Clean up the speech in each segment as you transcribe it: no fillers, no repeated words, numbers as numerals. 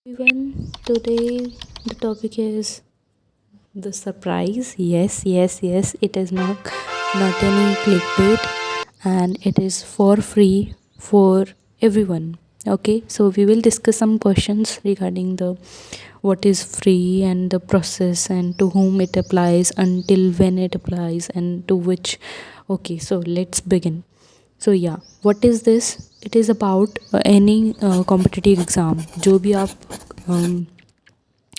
Everyone, today the topic is the surprise. Yes, yes, yes. It is not any clickbait, and it is for free for everyone. Okay, so we will discuss some questions regarding the what is free and the process and to whom it applies, until when it applies, and to which. Okay, so let's begin. So yeah, what is this? It is about any competitive exam जो भी आप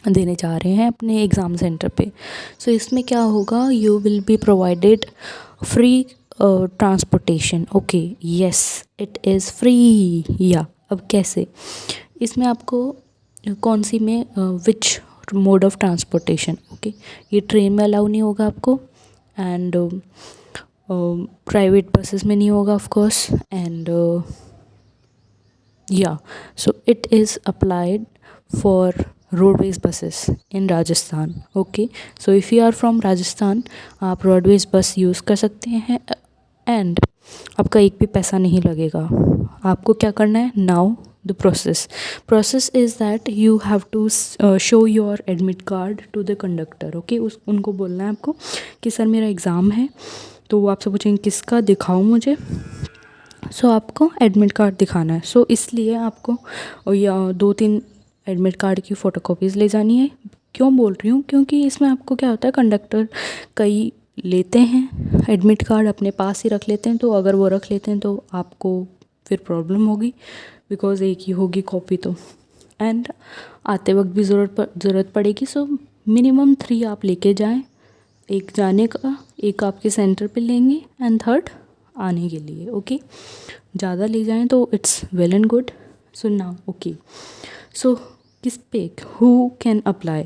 देने जा रहे हैं अपने exam centre पे. सो इसमें क्या होगा, you will be provided free transportation. Okay, yes, it is free. या अब कैसे इसमें आपको कौन सी में विच मोड ऑफ ट्रांसपोर्टेशन. ओके, ये ट्रेन में अलाउ नहीं होगा आपको, एंड प्राइवेट बसेस में नहीं होगा of course, and yeah, so it is applied for roadways buses in Rajasthan. Okay, so if you are from Rajasthan, आप roadways bus यूज़ कर सकते हैं, एंड आपका एक भी पैसा नहीं लगेगा. आपको क्या करना है now, the process is that you have to show your admit card to the conductor. Okay, उनको बोलना है आपको कि सर मेरा एग्ज़ाम है. तो वो आपसे पूछेंगे किसका, दिखाओ मुझे. सो आपको एडमिट कार्ड दिखाना है. सो इसलिए आपको या 2-3 एडमिट कार्ड की फ़ोटोकॉपीज़ ले जानी है. क्यों बोल रही हूँ, क्योंकि इसमें आपको क्या होता है, कंडक्टर कई लेते हैं एडमिट कार्ड अपने पास ही रख लेते हैं. तो अगर वो रख लेते हैं तो आपको फिर प्रॉब्लम होगी, बिकॉज़ एक ही होगी कॉपी तो, एंड आते वक्त भी ज़रूरत पड़ेगी. सो मिनिमम 3 आप लेके जाएं, एक जाने का, एक आपके सेंटर पे लेंगे, एंड थर्ड आने के लिए. ओके, ज़्यादा ले जाएं तो it's well and good. So now okay, so किस पे who can apply.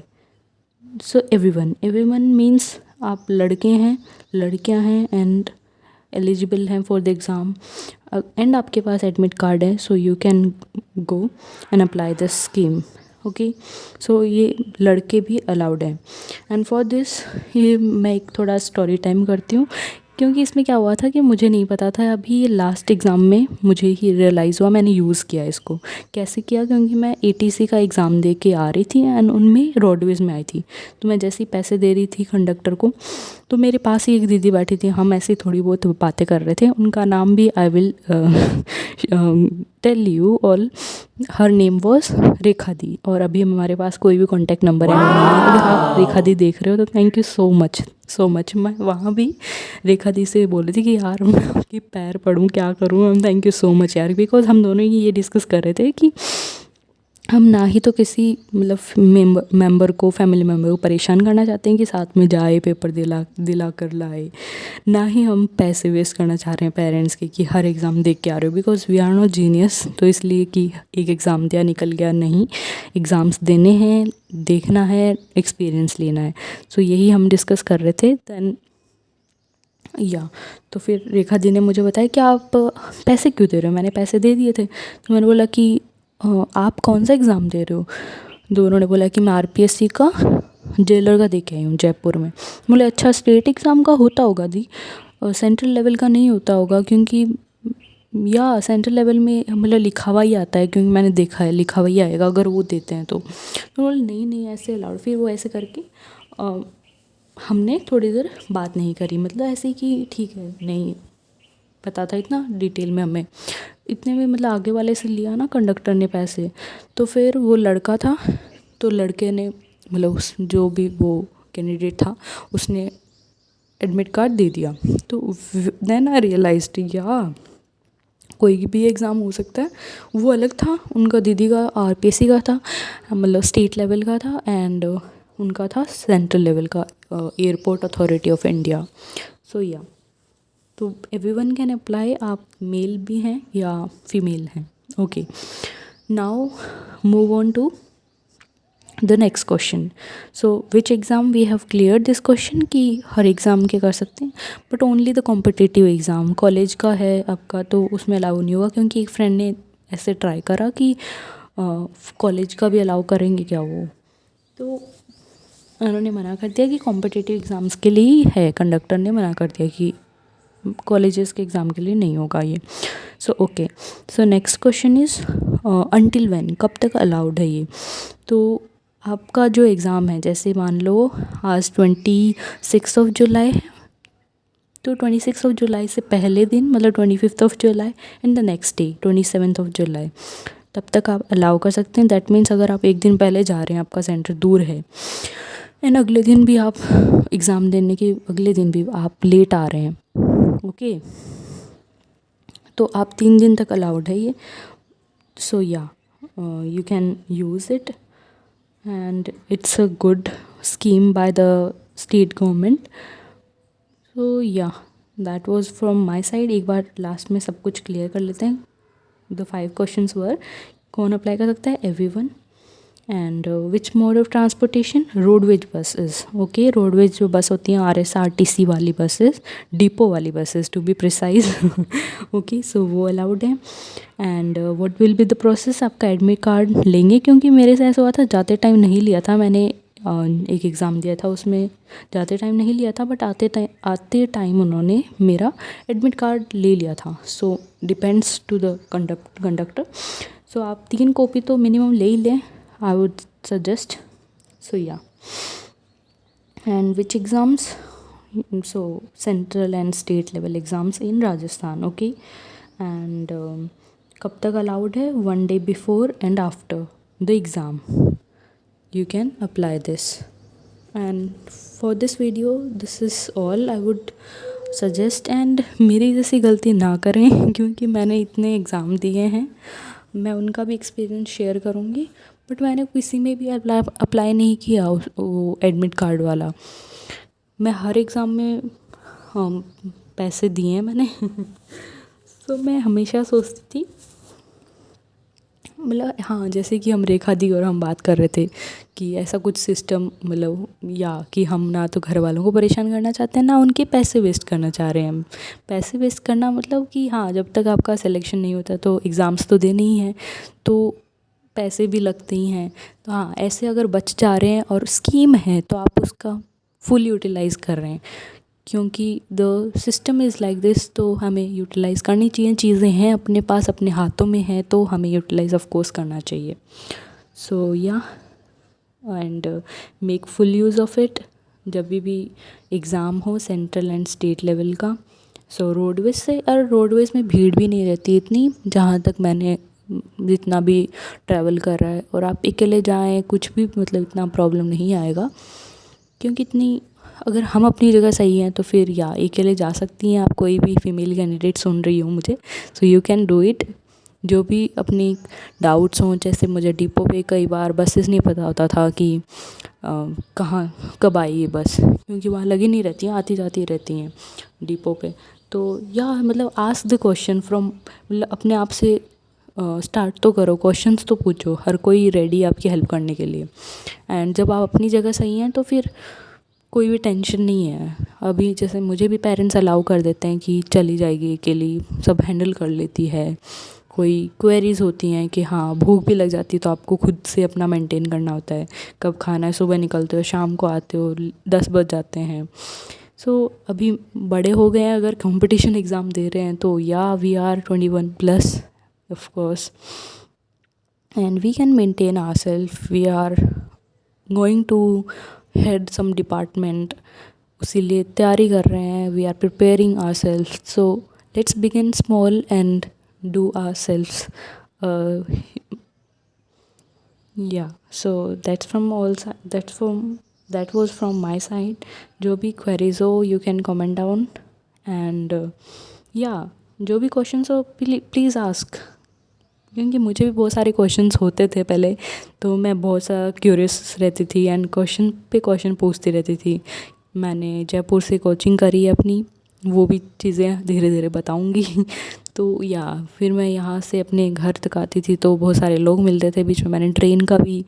So everyone means आप लड़के हैं, लड़कियां हैं, एंड एलिजिबल हैं फॉर द एग्ज़ाम, एंड आपके पास एडमिट कार्ड है. So you can go and apply the scheme. Okay, so ये लड़के भी अलाउड हैं. एंड फॉर दिस ये मैं एक थोड़ा स्टोरी टाइम करती हूँ, क्योंकि इसमें क्या हुआ था कि मुझे नहीं पता था. अभी ये लास्ट एग्ज़ाम में मुझे ही रियलाइज़ हुआ, मैंने यूज़ किया इसको. कैसे किया, क्योंकि मैं एटीसी का एग्ज़ाम दे के आ रही थी, एंड उनमें रोडवेज़ में आई थी. तो मैं जैसे ही पैसे दे रही थी कंडक्टर को, तो मेरे पास ही एक दीदी बैठी थी. हम ऐसे थोड़ी बहुत बातें कर रहे थे. उनका नाम भी I will tell you all. Her name was Rekha di, और अभी हमारे पास कोई भी कॉन्टैक्ट नंबर है अगर आप रेखा दी देख रहे हो तो थैंक यू सो मच. मैं वहाँ भी रेखा दी से बोल रही थी कि यार मैं आपकी पैर पढ़ूँ, क्या करूँ. थैंक यू सो मच यार, बिकॉज हम दोनों ही ये डिस्कस कर रहे थे कि हम ना ही तो किसी मतलब मेंबर को, फैमिली मेंबर को परेशान करना चाहते हैं कि साथ में जाए पेपर दिला कर लाए, ना ही हम पैसे वेस्ट करना चाह रहे हैं पेरेंट्स के कि हर एग्ज़ाम देख के आ रहे हो, because we are not genius. तो इसलिए कि एक एग्ज़ाम दिया निकल गया, नहीं, एग्ज़ाम्स देने हैं, देखना है, एक्सपीरियंस लेना है. सो यही हम डिस्कस कर रहे थे. दैन या तो फिर रेखा दी ने मुझे बताया कि आप पैसे क्यों दे रहे हो. मैंने पैसे दे दिए थे. तो मैंने बोला कि आप कौन सा एग्ज़ाम दे रहे हो. तो उन्होंने बोला कि मैं आरपीएससी का जेलर का दे के आई हूँ जयपुर में. बोले अच्छा, स्टेट एग्ज़ाम का होता होगा दी, सेंट्रल लेवल का नहीं होता होगा, क्योंकि या सेंट्रल लेवल में मतलब लिखा हुआ ही आता है, क्योंकि मैंने देखा है लिखा हुआ ही आएगा अगर वो देते हैं तो. बोले नहीं ऐसे अलाउड. फिर वो ऐसे करके हमने थोड़ी देर बात नहीं करी, मतलब ऐसे कि ठीक है, नहीं पता था इतना डिटेल में हमें. इतने में मतलब आगे वाले से लिया ना कंडक्टर ने पैसे. तो फिर वो लड़का था, तो लड़के ने मतलब उस जो भी वो कैंडिडेट था उसने एडमिट कार्ड दे दिया. तो देन आई रियलाइज्ड या कोई भी एग्ज़ाम हो सकता है. वो अलग था, उनका दीदी का आरपीएससी का था, मतलब स्टेट लेवल का था, एंड उनका था सेंट्रल लेवल का, airport authority of India. So या तो एवरीवन कैन अप्लाई. आप मेल भी हैं या फीमेल हैं. Okay, now move on to the next question. So which exam we have clear this question कि हर एग्ज़ाम के कर सकते हैं, but only the competitive exam. College का है आपका तो उसमें अलाउ नहीं होगा, क्योंकि एक फ्रेंड ने ऐसे ट्राई करा कि कॉलेज का भी अलाउ करेंगे क्या वो, तो उन्होंने मना कर दिया कि कॉम्पिटिटिव एग्ज़ाम्स के लिए ही है. कंडक्टर ने मना कर दिया कि कॉलेजेस के एग्ज़ाम के लिए नहीं होगा ये. So okay, so next question is until when, कब तक अलाउड है ये। तो आपका जो एग्ज़ाम है, जैसे मान लो आज 26 जुलाई है, तो 26 जुलाई से पहले दिन मतलब 25 जुलाई एंड द नेक्स्ट डे 27 जुलाई, तब तक आप अलाउ कर सकते हैं। दैट मीन्स अगर आप एक दिन पहले जा रहे हैं, आपका सेंटर दूर है, एंड अगले दिन भी आप एग्ज़ाम देने के अगले दिन भी आप लेट आ रहे हैं, ओके, तो आप 3 दिन तक अलाउड है ये। सो या you can use it and it's a good scheme by the state government. So yeah, that was from my side. एक बार लास्ट में सब कुछ क्लियर कर लेते हैं। The 5 questions were, कौन अप्लाई कर सकता है? Everyone. And which mode of transportation? Roadways buses, okay, roadways जो बस होती हैं RSRTC वाली बसेस, डिपो वाली buses to be precise, okay, so वो अलाउड है। And what will be the process? आपका एडमिट कार्ड लेंगे, क्योंकि मेरे से ऐसा हुआ था जाते टाइम नहीं लिया था मैंने, एक एग्ज़ाम दिया था उसमें जाते टाइम नहीं लिया था, बट आते टाइम उन्होंने मेरा एडमिट कार्ड ले लिया था। So depends to the conductor. So आप 3 कॉपी तो मिनिमम ले ही लें, I would suggest. So yeah, and which exams? So central and state level exams in Rajasthan, okay, and कब तक allowed है? 1 day before and after the exam you can apply this. And for this video this is all I would suggest, and मेरी जैसी गलती ना करें क्योंकि मैंने इतने एग्ज़ाम दिए हैं, मैं उनका भी एक्सपीरियंस शेयर करूँगी, बट मैंने किसी में भी अप्लाई नहीं किया वो एडमिट कार्ड वाला। मैं हर एग्ज़ाम में पैसे दिए हैं मैंने तो मैं हमेशा सोचती थी, मतलब हाँ, जैसे कि हम रेखा दी और हम बात कर रहे थे कि ऐसा कुछ सिस्टम, मतलब या कि हम ना तो घर वालों को परेशान करना चाहते हैं, ना उनके पैसे वेस्ट करना चाह रहे हैं। हम पैसे वेस्ट करना मतलब कि हाँ, जब तक आपका सिलेक्शन नहीं होता तो एग्ज़ाम्स तो देने ही हैं, तो पैसे भी लगते ही हैं। तो हाँ, ऐसे अगर बच जा रहे हैं और स्कीम है तो आप उसका फुल यूटिलाइज़ कर रहे हैं, क्योंकि the system is like this, तो हमें यूटिलाइज़ करनी चाहिए। चीज़ें हैं अपने पास, अपने हाथों में हैं, तो हमें यूटिलाइज़ ऑफ कोर्स करना चाहिए। सो या, and make full use of it जब भी एग्ज़ाम हो सेंट्रल एंड स्टेट लेवल का। सो रोडवेज से, और रोडवेज में भीड़ भी नहीं रहती इतनी, जहाँ तक मैंने जितना भी ट्रैवल कर रहा है, और आप अकेले जाएँ कुछ भी मतलब इतना प्रॉब्लम नहीं आएगा, क्योंकि इतनी, अगर हम अपनी जगह सही हैं तो फिर या अकेले जा सकती हैं आप, कोई भी फीमेल कैंडिडेट सुन रही हो मुझे, सो यू कैन डू इट। जो भी अपनी डाउट्स हों, जैसे मुझे डिपो पे कई बार बसेस नहीं पता होता था कि कहाँ कब आई ये बस, क्योंकि वहाँ लगी नहीं रहती हैं, आती जाती रहती हैं डिपो पे। तो या मतलब आस्क द क्वेश्चन फ्रॉम, मतलब अपने आप से स्टार्ट तो करो, क्वेश्चंस तो पूछो, हर कोई रेडी है आपकी हेल्प करने के लिए। एंड जब आप अपनी जगह सही हैं तो फिर कोई भी टेंशन नहीं है। अभी जैसे मुझे भी पेरेंट्स अलाउ कर देते हैं कि चली जाएगी अकेली, सब हैंडल कर लेती है। कोई क्वेरीज़ होती हैं कि हाँ भूख भी लग जाती है तो आपको खुद से अपना मेंटेन करना होता है, कब खाना है, सुबह निकलते हो शाम को आते हो, 10 बज जाते हैं। सो अभी बड़े हो गए हैं, अगर कंपटीशन एग्ज़ाम दे रहे हैं तो या we are 21+ of course, and we can maintain ourselves. We are going to head some department, उसीलिए तैयारी कर रहे हैं, we are preparing ourselves. So let's begin small and do ourselves. Yeah, so that was from my side. जो भी queries हो you can comment down, and yeah, जो भी questions हो please ask, क्योंकि मुझे भी बहुत सारे क्वेश्चंस होते थे पहले, तो मैं बहुत सा क्यूरियस रहती थी एंड क्वेश्चन पे क्वेश्चन पूछती रहती थी। मैंने जयपुर से कोचिंग करी है अपनी, वो भी चीज़ें धीरे धीरे बताऊंगी तो या फिर मैं यहाँ से अपने घर तक आती थी तो बहुत सारे लोग मिलते थे बीच में। मैंने ट्रेन का भी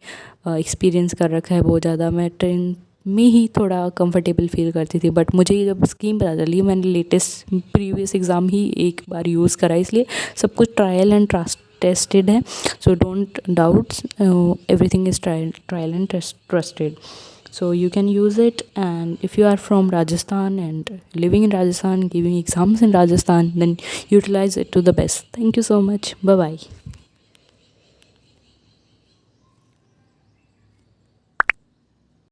एक्सपीरियंस कर रखा है बहुत ज़्यादा, मैं ट्रेन में ही थोड़ा कंफर्टेबल फील करती थी, बट मुझे जब स्कीम पता चली, मैंने लेटेस्ट प्रीवियस एग्ज़ाम ही एक बार यूज़ करा, इसलिए सब कुछ ट्रायल एंड टेस्टेड है। So don't doubts, everything is trial and trusted, so you can use it. And if you are from Rajasthan and living in Rajasthan, giving exams in Rajasthan, then utilize it to the best. Thank you so much. Bye bye.